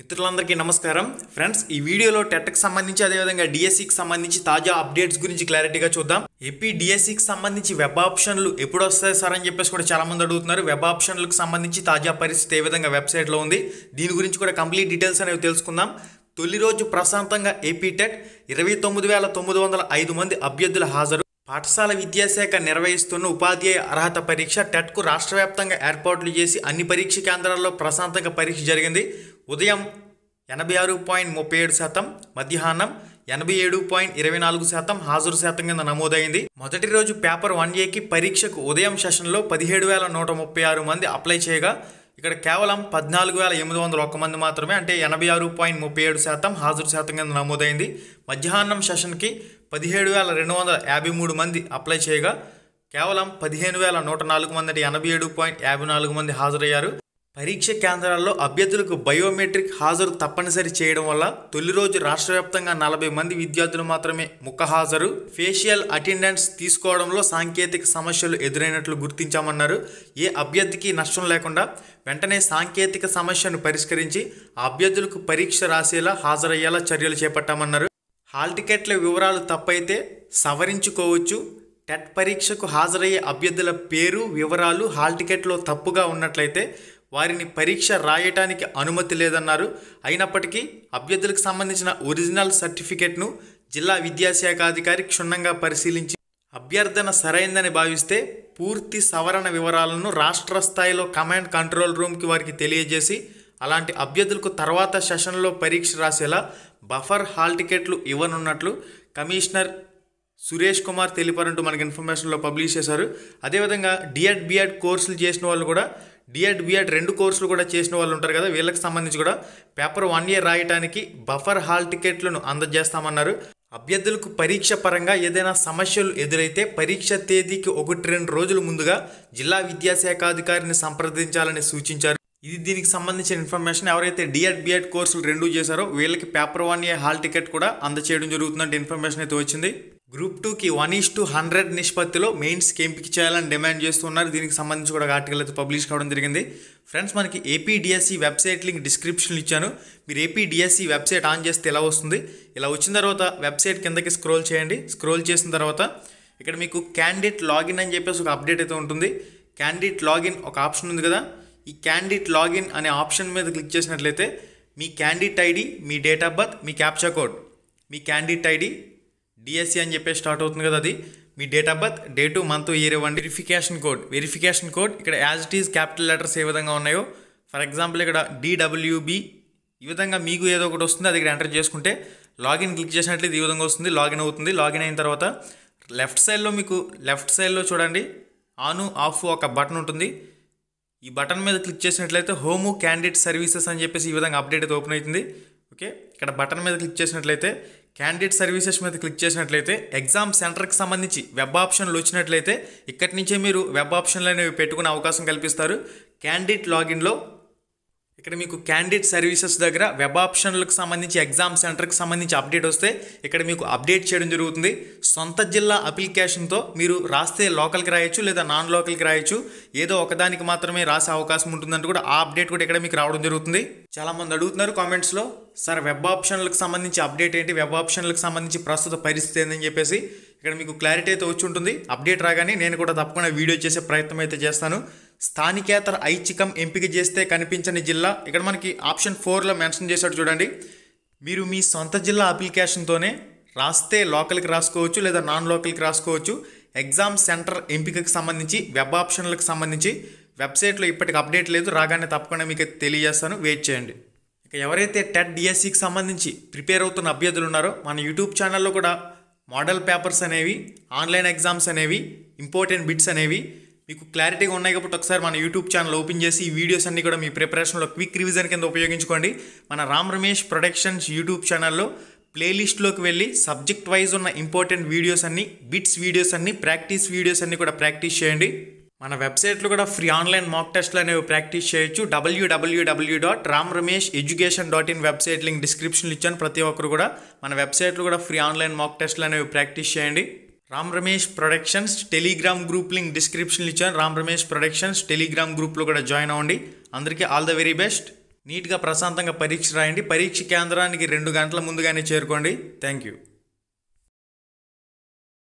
మిత్రులందరికీ నమస్కారం ఫ్రెండ్స్, ఈ వీడియోలో టెట్కి సంబంధించి అదేవిధంగా డిఎస్సికి సంబంధించి తాజా అప్డేట్స్ గురించి క్లారిటీగా చూద్దాం. ఏపీ డిఎస్సికి సంబంధించి వెబ్ ఆప్షన్లు ఎప్పుడు వస్తాయి సార్ అని చెప్పేసి కూడా చాలా మంది అడుగుతున్నారు. వెబ్ ఆప్షన్లకు సంబంధించి తాజా పరిస్థితి ఏ విధంగా వెబ్సైట్లో ఉంది, దీని గురించి కూడా కంప్లీట్ డీటెయిల్స్ అనేవి తెలుసుకుందాం. తొలి రోజు ప్రశాంతంగా ఏపీ టెట్ 29,905 మంది అభ్యర్థుల హాజరు. పాఠశాల విద్యాశాఖ నిర్వహిస్తున్న ఉపాధ్యాయ అర్హత పరీక్ష టెట్కు రాష్ట్ర వ్యాప్తంగా ఏర్పాట్లు చేసి అన్ని పరీక్ష కేంద్రాల్లో ప్రశాంతంగా పరీక్ష జరిగింది. ఉదయం 86.37%, మధ్యాహ్నం 87.24% హాజరు శాతం కింద నమోదైంది. మొదటి రోజు పేపర్ 1Aకి పరీక్షకు ఉదయం సెషన్లో 17,136 మంది అప్లై చేయగా ఇక్కడ కేవలం 14,801 మంది మాత్రమే, అంటే 86.37% హాజరు శాతం కింద నమోదైంది. మధ్యాహ్నం సెషన్కి 17,253 మంది అప్లై చేయగా కేవలం 15,104 మంది, అంటే 87.54% మంది హాజరయ్యారు. పరీక్ష కేంద్రాల్లో అభ్యర్థులకు బయోమెట్రిక్ హాజరు తప్పనిసరి చేయడం వల్ల తొలి రోజు రాష్ట్ర వ్యాప్తంగా 40 మంది విద్యార్థులు మాత్రమే ముఖ హాజరు, ఫేషియల్ అటెండెన్స్ తీసుకోవడంలో సాంకేతిక సమస్యలు ఎదురైనట్లు గుర్తించామన్నారు. ఏ అభ్యర్థికి నష్టం లేకుండా వెంటనే సాంకేతిక సమస్యను పరిష్కరించి ఆ అభ్యర్థులకు పరీక్ష రాసేలా హాజరయ్యేలా చర్యలు చేపట్టామన్నారు. హాల్ టికెట్ల వివరాలు తప్పైతే సవరించుకోవచ్చు. టెట్ పరీక్షకు హాజరయ్యే అభ్యర్థుల పేరు వివరాలు హాల్ టికెట్లో తప్పుగా ఉన్నట్లయితే వారిని పరీక్ష రాయటానికి అనుమతి లేదన్నారు. అయినప్పటికీ అభ్యర్థులకు సంబంధించిన ఒరిజినల్ సర్టిఫికెట్ను జిల్లా విద్యాశాఖ అధికారి క్షుణ్ణంగా పరిశీలించి అభ్యర్థన సరైందని భావిస్తే పూర్తి సవరణ వివరాలను రాష్ట్ర స్థాయిలో కమాండ్ కంట్రోల్ రూమ్కి వారికి తెలియజేసి అలాంటి అభ్యర్థులకు తర్వాత సెషన్లో పరీక్ష రాసేలా బఫర్ హాల్ టికెట్లు ఇవ్వనున్నట్లు కమిషనర్ సురేష్ కుమార్ తెలిపారంటూ మనకి ఇన్ఫర్మేషన్లో పబ్లిష్ చేశారు. అదేవిధంగా డిఎడ్ బిఎడ్ కోర్సులు చేసిన వాళ్ళు కూడా, డిఎడ్ బిఎడ్ 2 కోర్సులు కూడా చేసిన వాళ్ళు ఉంటారు కదా, వీళ్ళకి సంబంధించి కూడా పేపర్ 1A రాయటానికి బఫర్ హాల్ టికెట్లను అందజేస్తామన్నారు. అభ్యర్థులకు పరీక్ష పరంగా ఏదైనా సమస్యలు ఎదురైతే పరీక్ష తేదీకి 1-2 రోజుల ముందుగా జిల్లా విద్యాశాఖ అధికారిని సంప్రదించాలని సూచించారు. ఇది దీనికి సంబంధించిన ఇన్ఫర్మేషన్. ఎవరైతే డిఎడ్ బిఎడ్ కోర్సులు 2 చేశారో వీళ్ళకి పేపర్ 1A హాల్ టికెట్ కూడా అందచేయడం జరుగుతుందంటే ఇన్ఫర్మేషన్ అయితే వచ్చింది. గ్రూప్ 2కి 1:100 నిష్పత్తిలో మెయిన్స్కి ఎంపిక చేయాలని డిమాండ్ చేస్తున్నారు. దీనికి సంబంధించి కూడా ఆర్టికల్ అయితే పబ్లిష్ కావడం జరిగింది. ఫ్రెండ్స్, మనకి ఏపీ డిఎస్సి వెబ్సైట్ లింక్ డిస్క్రిప్షన్లో ఇచ్చాను. మీరు ఏపీ డిఎస్సి వెబ్సైట్ ఆన్ చేస్తే ఎలా వస్తుంది, ఇలా వచ్చిన తర్వాత వెబ్సైట్ కిందకి స్క్రోల్ చేయండి. స్క్రోల్ చేసిన తర్వాత ఇక్కడ మీకు క్యాండిడేట్ లాగిన్ అని చెప్పేసి ఒక అప్డేట్ అయితే ఉంటుంది. క్యాండిడేట్ లాగిన్ ఒక ఆప్షన్ ఉంది కదా, ఈ క్యాండిడేట్ లాగిన్ అనే ఆప్షన్ మీద క్లిక్ చేసినట్లయితే మీ క్యాండిడేట్ ఐడి, మీ డేట్ ఆఫ్ బర్త్, మీ క్యాప్చా కోడ్, మీ క్యాండిడేట్ ఐడి డిఎస్సి అని చెప్పేసి స్టార్ట్ అవుతుంది కదా, అది మీ date of birth, date, month, year ఇవ్వండి. వెరిఫికేషన్ కోడ్ ఇక్కడ as it is capital letters ఏ విధంగా ఉన్నాయో, ఫర్ ఎగ్జాంపుల్ ఇక్కడ DWB ఈ విధంగా మీకు ఏదో ఒకటి వస్తుంది, అది ఇక్కడ ఎంటర్ చేసుకుంటే లాగిన్ క్లిక్ చేసినట్లయితే ఈ విధంగా వస్తుంది, లాగిన్ అవుతుంది. లాగిన్ అయిన తర్వాత లెఫ్ట్ సైడ్లో చూడండి ఆన్ ఆఫ్ ఒక బటన్ ఉంటుంది. ఈ బటన్ మీద క్లిక్ చేసినట్లయితే హోము క్యాండిడేట్ సర్వీసెస్ అని చెప్పేసి ఈ విధంగా అప్డేట్ అయితే ఓపెన్ అవుతుంది. ఓకే, ఇక్కడ బటన్ మీద క్లిక్ చేసినట్లయితే క్యాండిడేట్ సర్వీసెస్ మీద క్లిక్ చేసినట్లయితే ఎగ్జామ్ సెంటర్కి సంబంధించి వెబ్ ఆప్షన్లు వచ్చినట్లయితే ఇక్కడి నుంచే మీరు వెబ్ ఆప్షన్లు అనేవి పెట్టుకునే అవకాశం కల్పిస్తారు. క్యాండిడేట్ లాగిన్లో ఇక్కడ మీకు క్యాండిడేట్ సర్వీసెస్ దగ్గర వెబ్ ఆప్షన్లకు సంబంధించి ఎగ్జామ్ సెంటర్కి సంబంధించి అప్డేట్ వస్తే ఇక్కడ మీకు అప్డేట్ చేయడం జరుగుతుంది. సొంత జిల్లా అప్లికేషన్తో మీరు రాస్తే లోకల్కి రాయొచ్చు లేదా నాన్ లోకల్కి రాయొచ్చు, ఏదో ఒకదానికి మాత్రమే రాసే అవకాశం ఉంటుందంటూ కూడా ఆ అప్డేట్ కూడా ఇక్కడ మీకు రావడం జరుగుతుంది. చాలామంది అడుగుతున్నారు కామెంట్స్లో, సార్ వెబ్ ఆప్షన్లకు సంబంధించి అప్డేట్ ఏంటి, వెబ్ ఆప్షన్లకు సంబంధించి ప్రస్తుత పరిస్థితి ఏందని చెప్పేసి ఇక్కడ మీకు క్లారిటీ అయితే వచ్చి ఉంటుంది. అప్డేట్ రాగానే నేను కూడా తప్పకుండా వీడియో చేసే ప్రయత్నం అయితే చేస్తాను. స్థానికేతర ఐచ్ఛికం ఎంపిక చేస్తే కనిపించని జిల్లా ఇక్కడ మనకి ఆప్షన్ 4లో మెన్షన్ చేశాడు చూడండి. మీరు మీ సొంత జిల్లా అప్లికేషన్తోనే రాస్తే లోకల్కి రాసుకోవచ్చు లేదా నాన్ లోకల్కి రాసుకోవచ్చు. ఎగ్జామ్ సెంటర్ ఎంపికకి సంబంధించి వెబ్ ఆప్షన్లకు సంబంధించి వెబ్సైట్లో ఇప్పటికి అప్డేట్ లేదు, రాగానే తప్పకుండా మీకు తెలియజేస్తాను, వెయిట్ చేయండి. ఇక ఎవరైతే టెట్ డిఎస్సికి సంబంధించి ప్రిపేర్ అవుతున్న అభ్యర్థులు ఉన్నారో మన యూట్యూబ్ ఛానల్లో కూడా మోడల్ పేపర్స్ అనేవి, ఆన్లైన్ ఎగ్జామ్స్ అనేవి, ఇంపార్టెంట్ బిట్స్ అనేవి మీకు క్లారిటీగా ఉన్నాయి కాబట్టి ఒకసారి మన యూట్యూబ్ ఛానల్ ఓపెన్ చేసి ఈ వీడియోస్ అన్ని కూడా మీ ప్రిపరేషన్లో క్విక్ రివిజన్ కింద ఉపయోగించుకోండి. మన రామ్ రమేష్ ప్రొడక్షన్స్ యూట్యూబ్ ఛానల్లో ప్లేలిస్ట్లోకి వెళ్ళి సబ్జెక్ట్ వైజ్ ఉన్న ఇంపార్టెంట్ వీడియోస్ అన్ని, బిట్స్ వీడియోస్ అన్ని, ప్రాక్టీస్ వీడియోస్ అన్ని కూడా ప్రాక్టీస్ చేయండి. మన వెబ్సైట్లో కూడా ఫ్రీ ఆన్లైన్ మాక్ టెస్ట్లు అనేవి ప్రాక్టీస్ చేయొచ్చు. www.ramramesheducation.in వెబ్సైట్ లింక్ డిస్క్రిప్షన్లో ఇచ్చాను. ప్రతి ఒక్కరు కూడా మన వెబ్సైట్లో కూడా ఫ్రీ ఆన్లైన్ మాక్ టెస్ట్లు అనేవి ప్రాక్టీస్ చేయండి. Ram Ramesh productions Telegram group link డిస్క్రిప్షన్లో ఇచ్చాను. రామ్ రమేష్ ప్రొడక్షన్స్ టెలిగ్రామ్ గ్రూప్లో కూడా జాయిన్ అవ్వండి. అందరికీ ఆల్ ద వెరీ బెస్ట్. నీట్గా ప్రశాంతంగా పరీక్ష రాయండి. పరీక్ష కేంద్రానికి 2 గంటల ముందుగానే చేరుకోండి. Thank you.